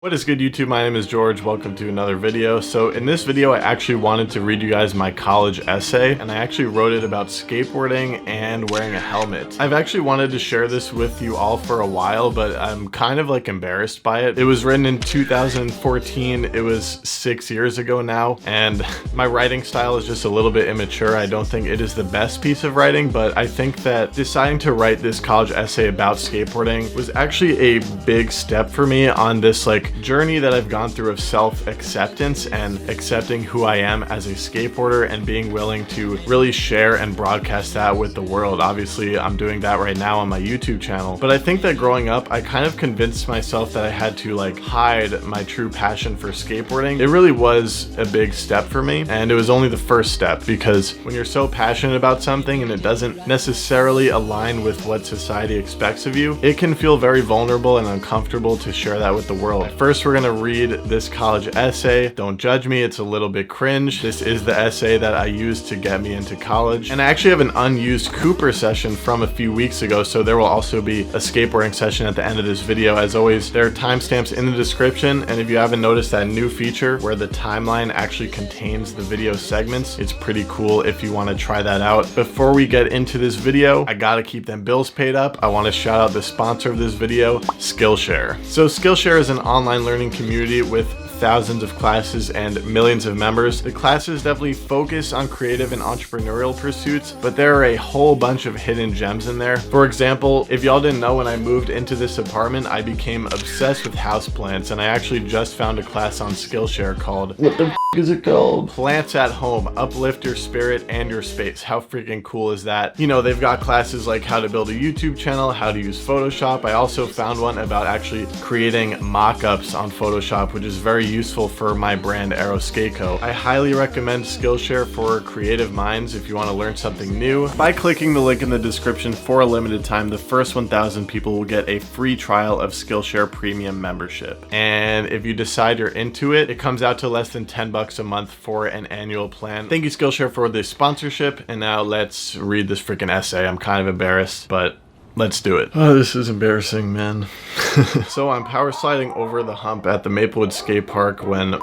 What is good, YouTube? My name is George. Welcome to another video. So in this video, I actually wanted to read you guys my college essay, and I actually wrote it about skateboarding and wearing a helmet. I've actually wanted to share this with you all for a while, but I'm kind of like embarrassed by it. It was written in 2014. It was 6 years ago now, and my writing style is just a little bit immature. I don't think it is the best piece of writing, but I think that deciding to write this college essay about skateboarding was actually a big step for me on this journey that I've gone through of self-acceptance and accepting who I am as a skateboarder and being willing to really share and broadcast that with the world. Obviously, I'm doing that right now on my YouTube channel, but I think that growing up, I kind of convinced myself that I had to hide my true passion for skateboarding. It really was a big step for me, and it was only the first step, because when you're so passionate about something and it doesn't necessarily align with what society expects of you, it can feel very vulnerable and uncomfortable to share that with the world. First, we're gonna read this college essay. Don't judge me, it's a little bit cringe. This is the essay that I used to get me into college. And I actually have an unused Cooper session from a few weeks ago, so there will also be a skateboarding session at the end of this video. As always, there are timestamps in the description, and if you haven't noticed that new feature where the timeline actually contains the video segments, it's pretty cool if you wanna try that out. Before we get into this video, I gotta keep them bills paid up. I wanna shout out the sponsor of this video, Skillshare. So Skillshare is an online learning community with thousands of classes and millions of members. The classes definitely focus on creative and entrepreneurial pursuits, but there are a whole bunch of hidden gems in there. For example, if y'all didn't know, when I moved into this apartment, I became obsessed with houseplants, and I actually just found a class on Skillshare called, what the f is it called? Plants at Home, Uplift Your Spirit and Your Space. How freaking cool is that? You know, they've got classes like how to build a YouTube channel, how to use Photoshop. I also found one about actually creating mock-ups on Photoshop, which is very useful for my brand 𝓅𝒶𝓈𝓈𝒾𝑜𝓃. I highly recommend Skillshare for creative minds if you want to learn something new. By clicking the link in the description for a limited time, the first 1,000 people will get a free trial of Skillshare premium membership. And if you decide you're into it, it comes out to less than 10 bucks a month for an annual plan. Thank you, Skillshare, for this sponsorship. And now let's read this freaking essay. I'm kind of embarrassed, but let's do it. Oh, this is embarrassing, man. So I'm power sliding over the hump at the Maplewood skate park when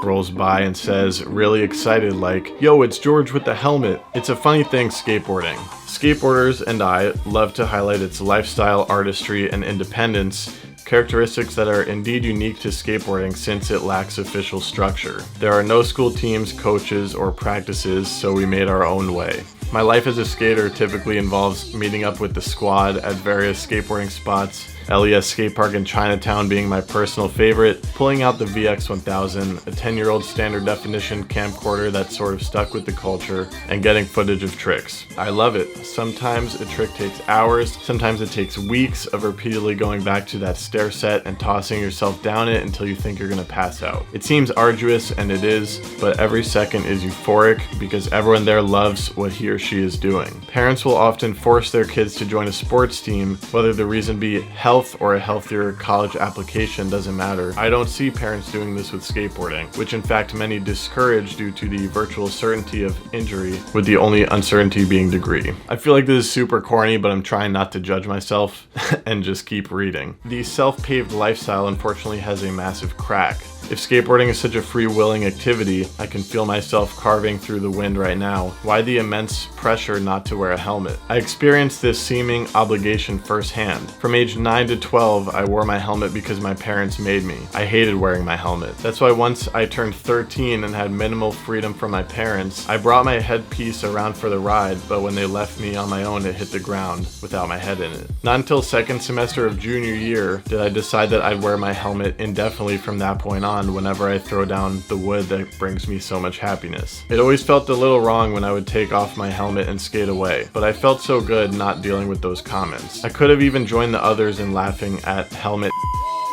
rolls by and says, really excited, like, yo, it's George with the helmet. It's a funny thing, skateboarding. Skateboarders and I love to highlight its lifestyle, artistry, and independence, characteristics that are indeed unique to skateboarding since it lacks official structure. There are no school teams, coaches, or practices, so we made our own way. My life as a skater typically involves meeting up with the squad at various skateboarding spots, LES skate park in Chinatown being my personal favorite, pulling out the VX1000, a 10-year-old standard definition camcorder that sort of stuck with the culture, and getting footage of tricks. I love it. Sometimes a trick takes hours, sometimes it takes weeks of repeatedly going back to that stair set and tossing yourself down it until you think you're gonna pass out. It seems arduous, and it is, but every second is euphoric because everyone there loves what he or she is doing. Parents will often force their kids to join a sports team, whether the reason be health or a healthier college application, doesn't matter. I don't see parents doing this with skateboarding, which in fact many discourage due to the virtual certainty of injury, with the only uncertainty being degree. I feel like this is super corny, but I'm trying not to judge myself and just keep reading. The self-paved lifestyle unfortunately has a massive crack. If skateboarding is such a free-willing activity, I can feel myself carving through the wind right now. Why the immense pressure not to wear a helmet? I experienced this seeming obligation firsthand. From age 9 to 12, I wore my helmet because my parents made me. I hated wearing my helmet. That's why once I turned 13 and had minimal freedom from my parents, I brought my headpiece around for the ride, but when they left me on my own, it hit the ground without my head in it. Not until second semester of junior year did I decide that I'd wear my helmet indefinitely from that point on, whenever I throw down the wood that brings me so much happiness. It always felt a little wrong when I would take off my helmet and skate away, but I felt so good not dealing with those comments. I could have even joined the others in laughing at helmet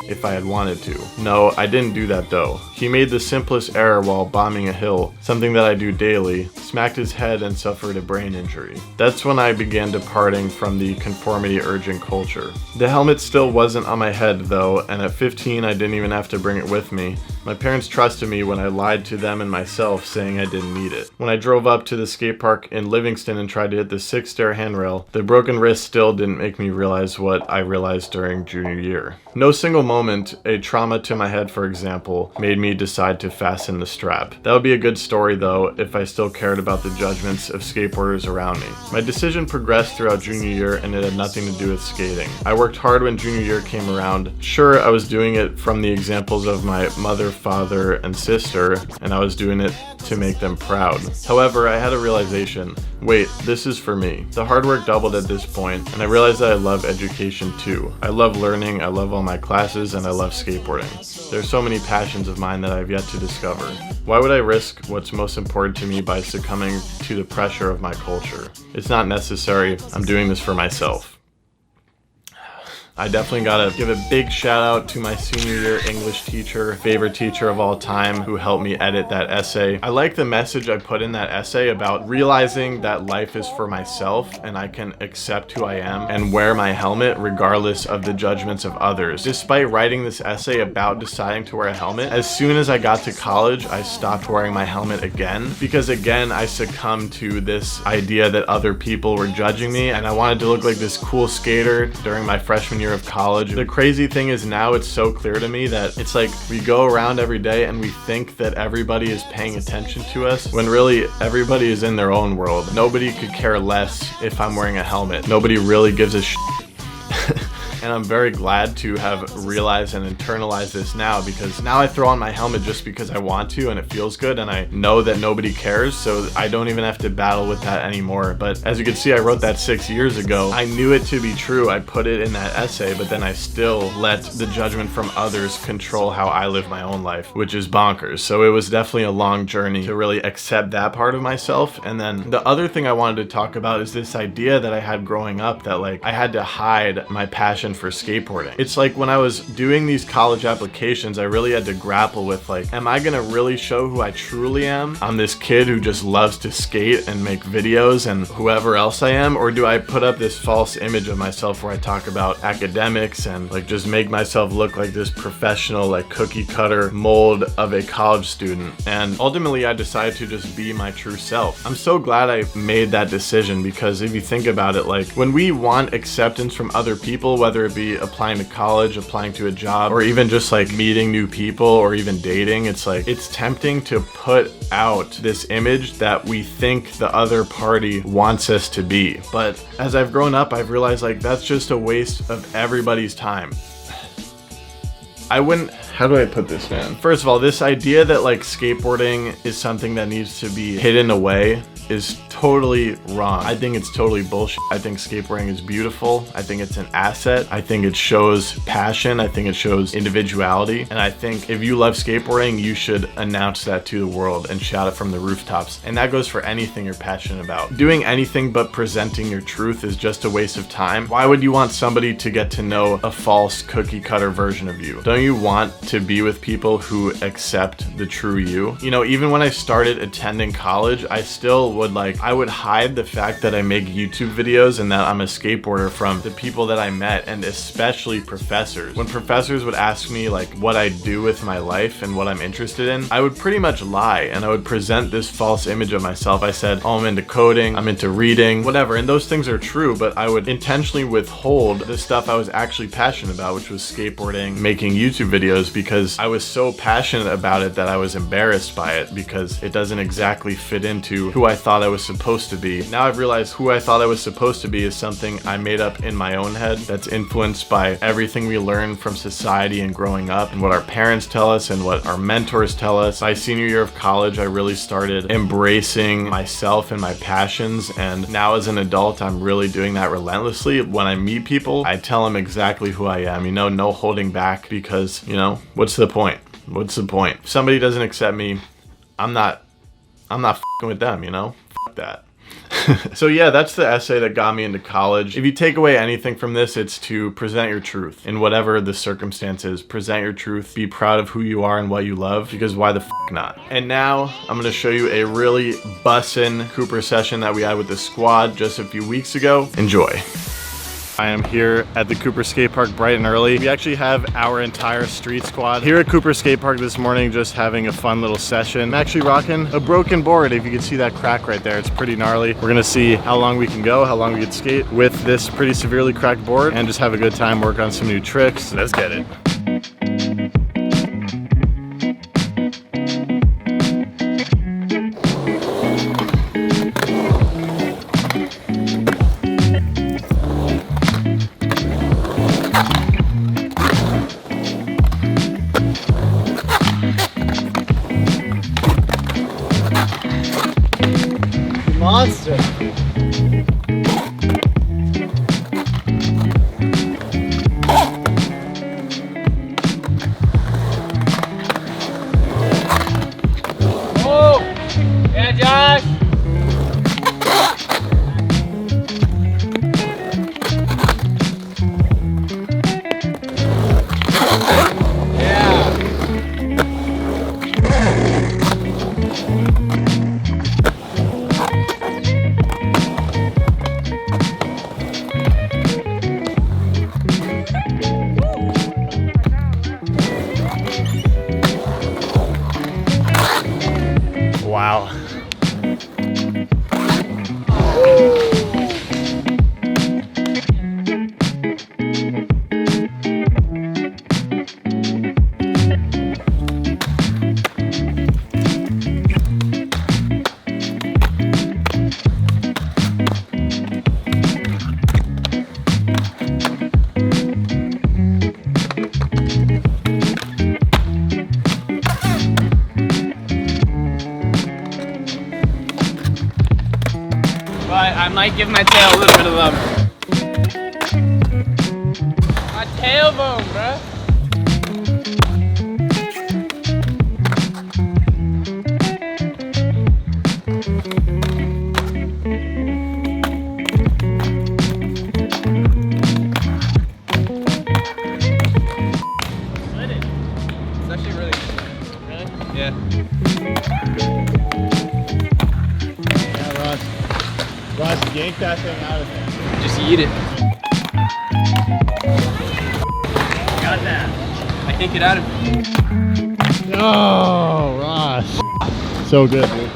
if I had wanted to. No, I didn't do that though. He made the simplest error while bombing a hill, something that I do daily, smacked his head and suffered a brain injury. That's when I began departing from the conformity urgent culture. The helmet still wasn't on my head though, and at 15 I didn't even have to bring it with me. My parents trusted me when I lied to them and myself saying I didn't need it. When I drove up to the skate park in Livingston and tried to hit the 6-stair handrail, the broken wrist still didn't make me realize what I realized during junior year. No single moment, a trauma to my head for example, made me decide to fasten the strap. That would be a good story though if I still cared about the judgments of skateboarders around me. My decision progressed throughout junior year and it had nothing to do with skating. I worked hard when junior year came around. Sure, I was doing it from the examples of my mother, father, and sister, and I was doing it to make them proud. However, I had a realization, wait, this is for me. The hard work doubled at this point, and I realized that I love education too. I love learning, I love all my classes, and I love skateboarding. There's so many passions of mine that I've yet to discover. Why would I risk what's most important to me by succumbing to the pressure of my culture? It's not necessary. I'm doing this for myself. I definitely gotta give a big shout out to my senior year English teacher, favorite teacher of all time, who helped me edit that essay. I like the message I put in that essay about realizing that life is for myself and I can accept who I am and wear my helmet regardless of the judgments of others. Despite writing this essay about deciding to wear a helmet, as soon as I got to college, I stopped wearing my helmet again because again, I succumbed to this idea that other people were judging me and I wanted to look like this cool skater during my freshman year of college. The crazy thing is now it's so clear to me that it's like we go around every day and we think that everybody is paying attention to us when really everybody is in their own world. Nobody could care less if I'm wearing a helmet. Nobody really gives a shit. And I'm very glad to have realized and internalized this now, because now I throw on my helmet just because I want to and it feels good and I know that nobody cares, so I don't even have to battle with that anymore. But as you can see, I wrote that 6 years ago. I knew it to be true. I put it in that essay, but then I still let the judgment from others control how I live my own life, which is bonkers. So it was definitely a long journey to really accept that part of myself. And then the other thing I wanted to talk about is this idea that I had growing up that like I had to hide my passion for skateboarding. It's like when I was doing these college applications, I really had to grapple with like, am I gonna really show who I truly am? I'm this kid who just loves to skate and make videos and whoever else I am, or do I put up this false image of myself where I talk about academics and like just make myself look like this professional like cookie cutter mold of a college student? And ultimately I decided to just be my true self. I'm so glad I made that decision, because if you think about it, like when we want acceptance from other people, whether it be applying to college, applying to a job, or even just like meeting new people or even dating, it's like it's tempting to put out this image that we think the other party wants us to be. But as I've grown up, I've realized like that's just a waste of everybody's time. How do I put this, man? First of all, this idea that like skateboarding is something that needs to be hidden away is totally wrong. I think it's totally bullshit. I think skateboarding is beautiful. I think it's an asset. I think it shows passion. I think it shows individuality. And I think if you love skateboarding, you should announce that to the world and shout it from the rooftops. And that goes for anything you're passionate about. Doing anything but presenting your truth is just a waste of time. Why would you want somebody to get to know a false cookie cutter version of you? Don't you want to be with people who accept the true you? You know, even when I started attending college, I still I would hide the fact that I make YouTube videos and that I'm a skateboarder from the people that I met, and especially professors. When professors would ask me like what I do with my life and what I'm interested in, I would pretty much lie and I would present this false image of myself. I said, oh, I'm into coding, I'm into reading, whatever, and those things are true, but I would intentionally withhold the stuff I was actually passionate about, which was skateboarding, making YouTube videos, because I was so passionate about it that I was embarrassed by it because it doesn't exactly fit into who I thought I was supposed to be. Now I've realized who I thought I was supposed to be is something I made up in my own head that's influenced by everything we learn from society and growing up and what our parents tell us and what our mentors tell us. My senior year of college, I really started embracing myself and my passions, and now as an adult, I'm really doing that relentlessly. When I meed people, I tell them exactly who I am, you know, no holding back, because, you know, what's the point? What's the point? If somebody doesn't accept me, I'm not f***ing with them, you know? Fuck that. So yeah, that's the essay that got me into college. If you take away anything from this, it's to present your truth in whatever the circumstances. Present your truth, be proud of who you are and what you love, because why the f not? And now I'm gonna show you a really bussin' Cooper session that we had with the squad just a few weeks ago. Enjoy. I am here at the Cooper Skate Park bright and early. We actually have our entire street squad here at Cooper Skate Park this morning, just having a fun little session. I'm actually rocking a broken board. If you can see that crack right there, it's pretty gnarly. We're gonna see how long we can go, how long we can skate with this pretty severely cracked board, and just have a good time, work on some new tricks. Let's get it. Monster. Oh! Yeah, Josh! Wow. But I might give my tail a little bit of love. My tailbone, bruh. Slid it. It's actually really good. Really? Yeah. Ross, yank that thing out of there. Just eat it. Got that. I can't get out of it. No, Ross. So good, dude.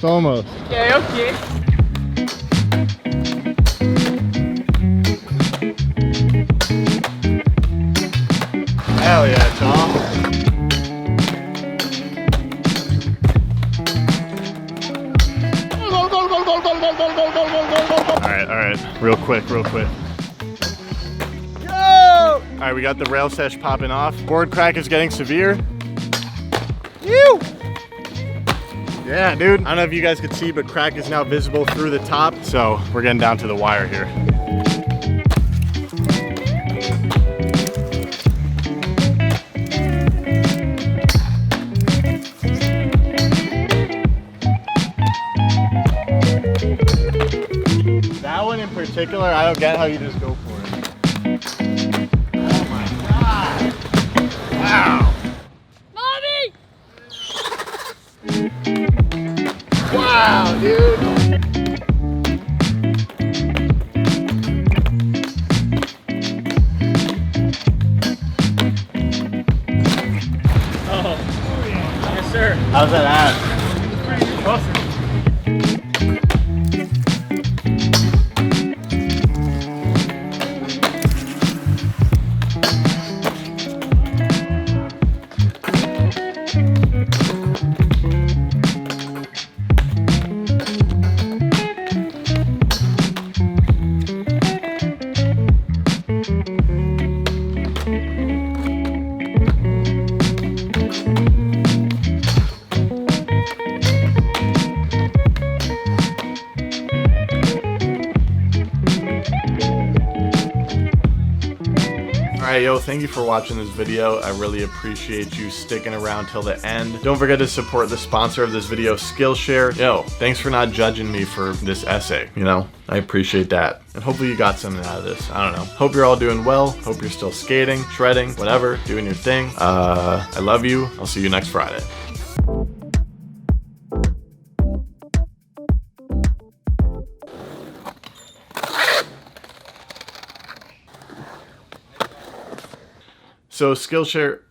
Almost. Okay, okay. Hell yeah, Tom. Alright. Real quick. Alright, we got the rail sesh popping off. Board crack is getting severe. Ew! Yeah, dude. I don't know if you guys could see, but crack is now visible through the top. So we're getting down to the wire here. That one in particular, I don't get how you just go for it. Oh my God. Wow. Wow, dude. Oh, yes, sir. How's that at? Awesome. Alright, yo, thank you for watching this video. I really appreciate you sticking around till the end. Don't forget to support the sponsor of this video, Skillshare. Yo, thanks for not judging me for this essay, you know? I appreciate that. And hopefully you got something out of this. I don't know. Hope you're all doing well. Hope you're still skating, shredding, whatever, doing your thing. I love you. I'll see you next Friday. So Skillshare